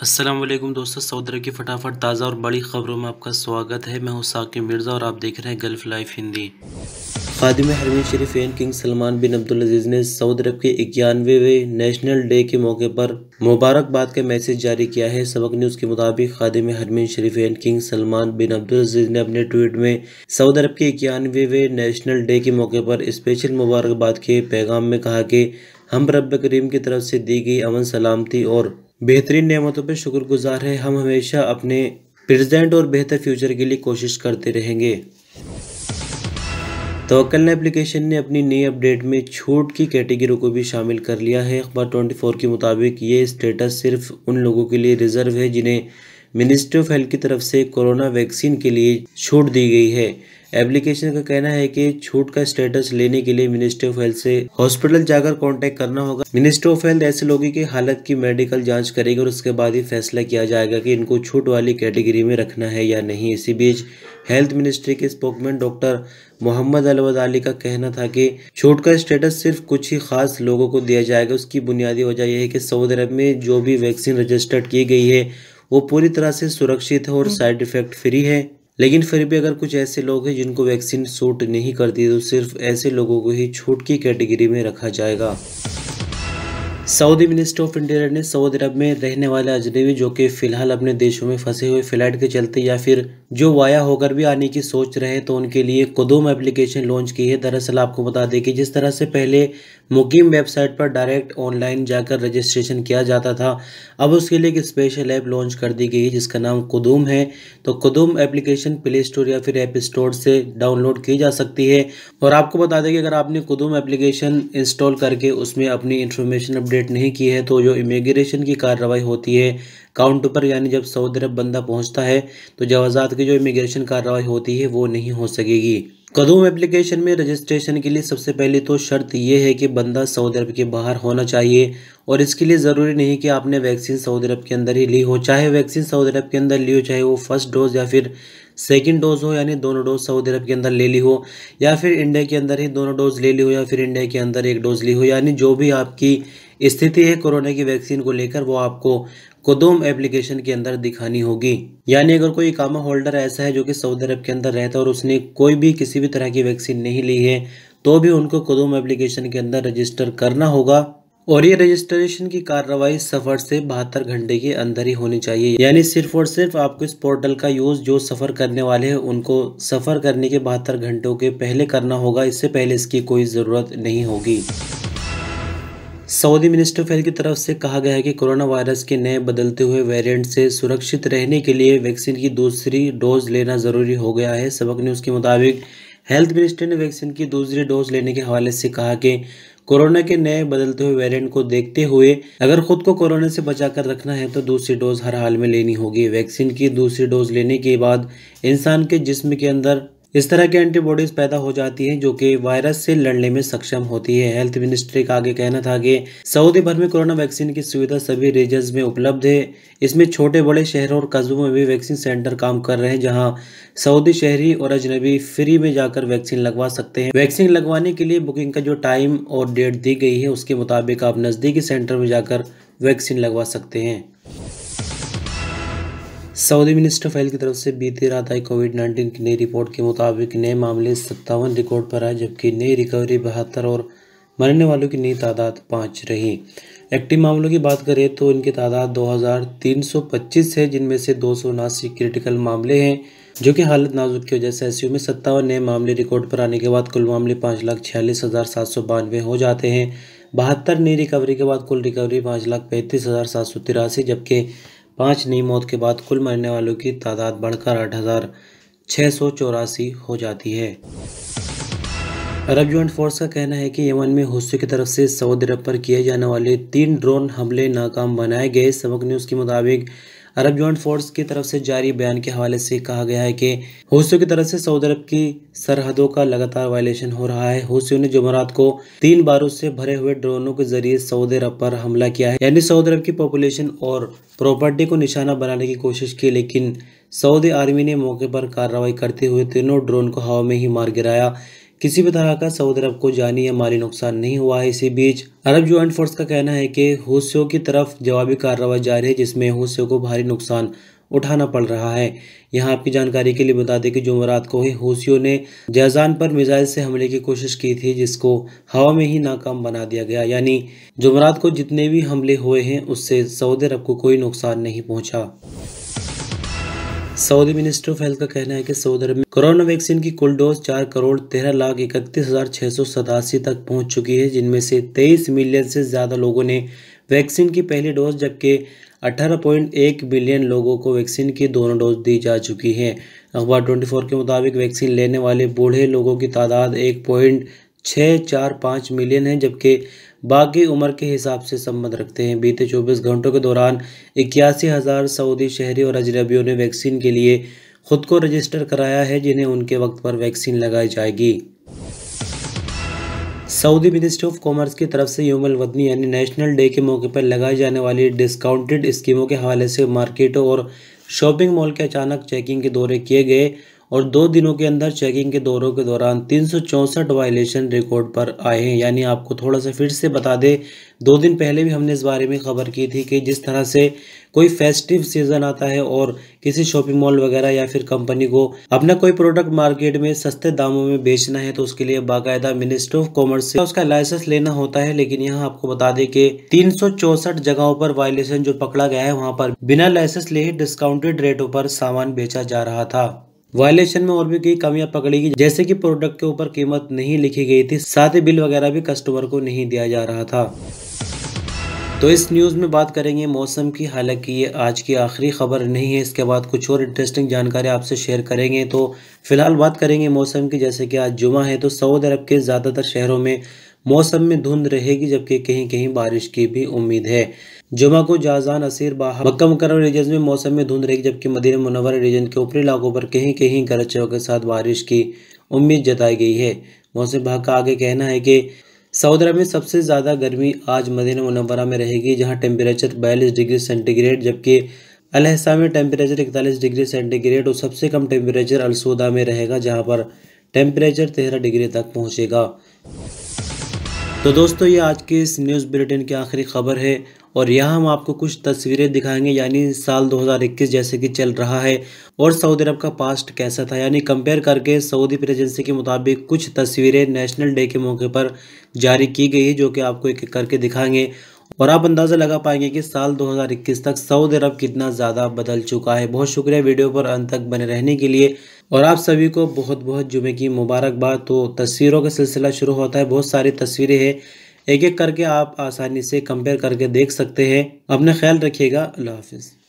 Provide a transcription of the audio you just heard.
अस्सलाम वालेकुम दोस्तों, सऊदी अरब की फटाफट ताज़ा और बड़ी खबरों में आपका स्वागत है। मैं हूं साकिब मिर्ज़ा और आप देख रहे हैं गल्फ लाइफ हिंदी। खादिम हरमैन शरीफैन किंग सलमान बिन अब्दुल अजीज़ ने सऊदी अरब के 91वें नेशनल डे के मौके पर मुबारकबाद का मैसेज जारी किया है। सबक न्यूज़ के मुताबिक खादिम हरमैन शरीफैन किंग सलमान बिन अब्दुल अजीज़ ने अपने ट्वीट में सऊदी अरब के 91वें नेशनल डे के मौके पर स्पेशल मुबारकबाद के पैगाम में कहा कि हम रब करीम की तरफ से दी गई अमन सलामती और बेहतरीन नेमतों पर शुक्रगुजार है। हम हमेशा अपने प्रेजेंट और बेहतर फ्यूचर के लिए कोशिश करते रहेंगे। तवक्कल एप्लीकेशन ने अपनी नई अपडेट में छूट की कैटेगरी को भी शामिल कर लिया है। अखबार 24 के मुताबिक ये स्टेटस सिर्फ उन लोगों के लिए रिजर्व है जिन्हें मिनिस्ट्री ऑफ हेल्थ की तरफ से कोरोना वैक्सीन के लिए छूट दी गई है। एप्लीकेशन का कहना है कि छूट का स्टेटस लेने के लिए मिनिस्ट्री ऑफ हेल्थ से हॉस्पिटल जाकर कांटेक्ट करना होगा। मिनिस्ट्री ऑफ हेल्थ ऐसे लोगों की हालत की मेडिकल जांच करेगी और उसके बाद ही फैसला किया जाएगा कि इनको छूट वाली कैटेगरी में रखना है या नहीं। इसी बीच हेल्थ मिनिस्ट्री के स्पोकमैन डॉक्टर मोहम्मद अलवदाली का कहना था कि छूट का स्टेटस सिर्फ कुछ ही खास लोगों को दिया जाएगा। उसकी बुनियादी वजह यह है कि सऊदी अरब में जो भी वैक्सीन रजिस्टर्ड की गई है वो पूरी तरह से सुरक्षित है और साइड इफेक्ट फ्री है। लेकिन फिर भी अगर कुछ ऐसे लोग हैं जिनको वैक्सीन सूट नहीं करती तो सिर्फ ऐसे लोगों को ही छूट की कैटेगरी में रखा जाएगा। सऊदी मिनिस्टर ऑफ इंटीरियर ने सऊदी अरब में रहने वाले अजनबी जो कि फ़िलहाल अपने देशों में फंसे हुए फ़्लाइट के चलते या फिर जो वाया होकर भी आने की सोच रहे हैं तो उनके लिए कुदूम एप्लीकेशन लॉन्च की है। दरअसल आपको बता दें कि जिस तरह से पहले मुकीम वेबसाइट पर डायरेक्ट ऑनलाइन जाकर रजिस्ट्रेशन किया जाता था, अब उसके लिए एक स्पेशल ऐप लॉन्च कर दी गई है जिसका नाम कुदूम है। तो कुदूम एप्लीकेशन प्ले स्टोर या फिर ऐप स्टोर से डाउनलोड की जा सकती है। और आपको बता दें कि अगर आपने कुदूम एप्लीकेशन इंस्टॉल करके उसमें अपनी इन्फॉर्मेशन अपडेट नहीं की है तो जो इमिग्रेशन की कार्रवाई होती है काउंटर पर, यानी जब सऊदी अरब बंदा पहुंचता है तो जवाज़ात की जो इमिग्रेशन कार्रवाई होती है वो नहीं हो सकेगी। कदूम एप्लीकेशन में रजिस्ट्रेशन के लिए सबसे पहले तो शर्त ये है कि बंदा सऊदी अरब के बाहर होना चाहिए और इसके लिए ज़रूरी नहीं कि आपने वैक्सीन सऊदी अरब के अंदर ही ली हो। चाहे वैक्सीन सऊदी अरब के अंदर ली हो, चाहे वो फर्स्ट डोज या फिर सेकंड डोज हो, यानी दोनों डोज सऊदी अरब के अंदर ले ली हो, या फिर इंडिया के अंदर ही दोनों डोज ले ली हो, या फिर इंडिया के अंदर एक डोज ली हो, यानी जो भी आपकी स्थिति है कोरोना की वैक्सीन को लेकर वो आपको कुदूम एप्लीकेशन के अंदर दिखानी होगी। यानी अगर कोई इकामा होल्डर ऐसा है जो कि सऊदी अरब के अंदर रहता है और उसने कोई भी किसी भी तरह की वैक्सीन नहीं ली है तो भी उनको कुदूम एप्लीकेशन के अंदर रजिस्टर करना होगा। और ये रजिस्ट्रेशन की कार्रवाई सफ़र से 72 घंटे के अंदर ही होनी चाहिए। यानी सिर्फ और सिर्फ आपको इस पोर्टल का यूज़ जो सफ़र करने वाले हैं उनको सफ़र करने के 72 घंटों के पहले करना होगा, इससे पहले इसकी कोई ज़रूरत नहीं होगी। सऊदी मिनिस्टर ऑफ हेल्थ की तरफ से कहा गया है कि कोरोना वायरस के नए बदलते हुए वेरिएंट से सुरक्षित रहने के लिए वैक्सीन की दूसरी डोज लेना ज़रूरी हो गया है। सबक न्यूज़ के मुताबिक हेल्थ मिनिस्टर ने वैक्सीन की दूसरी डोज लेने के हवाले से कहा कि कोरोना के नए बदलते हुए वेरिएंट को देखते हुए अगर खुद को कोरोना से बचा कर रखना है तो दूसरी डोज हर हाल में लेनी होगी। वैक्सीन की दूसरी डोज लेने के बाद इंसान के जिस्म के अंदर इस तरह की एंटीबॉडीज पैदा हो जाती हैं जो कि वायरस से लड़ने में सक्षम होती है। हेल्थ मिनिस्ट्री का आगे कहना था कि सऊदी भर में कोरोना वैक्सीन की सुविधा सभी रीजन्स में उपलब्ध है। इसमें छोटे बड़े शहरों और कस्बों में भी वैक्सीन सेंटर काम कर रहे हैं जहां सऊदी शहरी और अजनबी फ्री में जाकर वैक्सीन लगवा सकते हैं। वैक्सीन लगवाने के लिए बुकिंग का जो टाइम और डेट दी गई है उसके मुताबिक आप नज़दीकी सेंटर में जाकर वैक्सीन लगवा सकते हैं। सऊदी मिनिस्टर ऑफ हेल्थ की तरफ से बीती रात आई कोविड-19 की नई रिपोर्ट के मुताबिक नए मामले 57 रिकॉर्ड पर आए जबकि नई रिकवरी 72 और मरने वालों की नई तादाद 5 रही। एक्टिव मामलों की बात करें तो इनकी तादाद 2325 है जिनमें से 279 क्रिटिकल मामले हैं जो कि हालत नाजुक की वजह से ICU में 57 नए मामले रिकॉर्ड पर आने के बाद कुल मामले 5,46,792 हो जाते हैं। 72 नई रिकवरी के बाद कुल रिकवरी 5,35,783 जबकि 5 नई मौत के बाद कुल मरने वालों की तादाद बढ़कर 8,684 हो जाती है। अरब जॉइंट फोर्स का कहना है कि यमन में हुस्सी की तरफ से सऊदी अरब पर किए जाने वाले 3 ड्रोन हमले नाकाम बनाए गए। सबक न्यूज़ के मुताबिक अरब जॉइंट फोर्स की तरफ से जारी बयान के हवाले से कहा गया है कि हुस्सी की तरफ से सऊदी अरब की सरहदों का लगातार वायलेशन हो रहा है। हुस्सी ने जुमेरात को 3 बारूद से भरे हुए ड्रोनों के जरिए सऊदी अरब पर हमला किया है, यानी सऊदी अरब की पॉपुलेशन और प्रॉपर्टी को निशाना बनाने की कोशिश की, लेकिन सऊदी आर्मी ने मौके पर कार्रवाई करते हुए तीनों ड्रोन को हवा में ही मार गिराया। किसी भी तरह का सऊदी अरब को जानी या माली नुकसान नहीं हुआ है। इसी बीच अरब ज्वाइंट फोर्स का कहना है कि हूथियों की तरफ जवाबी कार्रवाई जारी है, जिसमें हूथियों को भारी नुकसान उठाना पड़ रहा है। यहाँ आपकी जानकारी के लिए बता दें कि जुमेरात को ही हूथियों ने जैजान पर मिसाइल से हमले की कोशिश की थी, जिसको हवा में ही नाकाम बना दिया गया। यानी जुमेरात को जितने भी हमले हुए हैं उससे सऊदी अरब को कोई नुकसान नहीं पहुंचा। सऊदी मिनिस्ट्री ऑफ हेल्थ का कहना है कि सऊदी अरब में कोरोना वैक्सीन की कुल डोज 4,13,31,687 तक पहुंच चुकी है, जिनमें से 23 मिलियन से ज़्यादा लोगों ने वैक्सीन की पहली डोज, जबकि 18.1 मिलियन लोगों को वैक्सीन की दोनों डोज दी जा चुकी है। अखबार 24 के मुताबिक वैक्सीन लेने वाले बूढ़े लोगों की तादाद 1.645 मिलियन है, जबकि बाकी उम्र के हिसाब से संबंध रखते हैं। बीते 24 घंटों के दौरान 81,000 सऊदी शहरी और अजनबियों ने वैक्सीन के लिए खुद को रजिस्टर कराया है, जिन्हें उनके वक्त पर वैक्सीन लगाई जाएगी। सऊदी मिनिस्ट्री ऑफ कॉमर्स की तरफ से यौमुल वतनी यानी नेशनल डे के मौके पर लगाई जाने वाली डिस्काउंटेड स्कीमों के हवाले से मार्केटों और शॉपिंग मॉल के अचानक चेकिंग के दौरे किए गए और 2 दिनों के अंदर चेकिंग के दौरों के दौरान 364 वायलेशन रिकॉर्ड पर आए हैं। यानी आपको थोड़ा सा फिर से बता दें, 2 दिन पहले भी हमने इस बारे में खबर की थी कि जिस तरह से कोई फेस्टिव सीजन आता है और किसी शॉपिंग मॉल वगैरह या फिर कंपनी को अपना कोई प्रोडक्ट मार्केट में सस्ते दामों में बेचना है तो उसके लिए बाकायदा मिनिस्ट्री ऑफ कॉमर्स से उसका लाइसेंस लेना होता है। लेकिन यहाँ आपको बता दें कि 364 जगहों पर वायलेशन जो पकड़ा गया है, वहाँ पर बिना लाइसेंस लिए डिस्काउंटेड रेटों पर सामान बेचा जा रहा था। वायलेशन में और भी कई कमियां पकड़ी गई, जैसे कि प्रोडक्ट के ऊपर कीमत नहीं लिखी गई थी, साथ ही बिल वगैरह भी कस्टमर को नहीं दिया जा रहा था। तो इस न्यूज़ में बात करेंगे मौसम की। हालांकि ये आज की आखिरी खबर नहीं है, इसके बाद कुछ और इंटरेस्टिंग जानकारी आपसे शेयर करेंगे। तो फिलहाल बात करेंगे मौसम की। जैसे कि आज जुमा है तो सऊदी अरब के ज़्यादातर शहरों में मौसम में धुंध रहेगी, जबकि कहीं कहीं बारिश की भी उम्मीद है। जुमा को जाजान, असीर, बाहा, मक्का मुकर्रमा रीजन में मौसम में धुंध रहेगी, जबकि मदीना मुनव्वरा रीजन के ऊपरी इलाकों पर कहीं कहीं गरज चमक के साथ बारिश की उम्मीद जताई गई है। मौसम विभाग का आगे कहना है कि सऊदी अरब में सबसे ज़्यादा गर्मी आज मदीना मुनव्वरा में रहेगी, जहां टेम्परेचर 42 डिग्री सेंटीग्रेड, जबकि अल हसा में टेम्परेचर 41 डिग्री सेंटीग्रेड और सबसे कम टेम्परेचर अल सौदा में रहेगा, जहां पर टेम्परेचर 13 डिग्री तक पहुंचेगा। तो दोस्तों, ये आज की इस न्यूज़ बुलेटिन की आखिरी खबर है और यहाँ हम आपको कुछ तस्वीरें दिखाएंगे, यानी साल 2021 जैसे कि चल रहा है और सऊदी अरब का पास्ट कैसा था, यानी कंपेयर करके सऊदी प्रेजेंसी के मुताबिक कुछ तस्वीरें नेशनल डे के मौके पर जारी की गई है, जो कि आपको एक एक करके दिखाएंगे और आप अंदाज़ा लगा पाएंगे कि साल 2021 तक सऊदी अरब कितना ज़्यादा बदल चुका है। बहुत शुक्रिया वीडियो पर अंत तक बने रहने के लिए और आप सभी को बहुत बहुत जुमे की मुबारकबाद। तो तस्वीरों का सिलसिला शुरू होता है, बहुत सारी तस्वीरें हैं, एक एक करके आप आसानी से कंपेयर करके देख सकते हैं। अपना ख्याल रखिएगा। अल्लाह हाफिज़।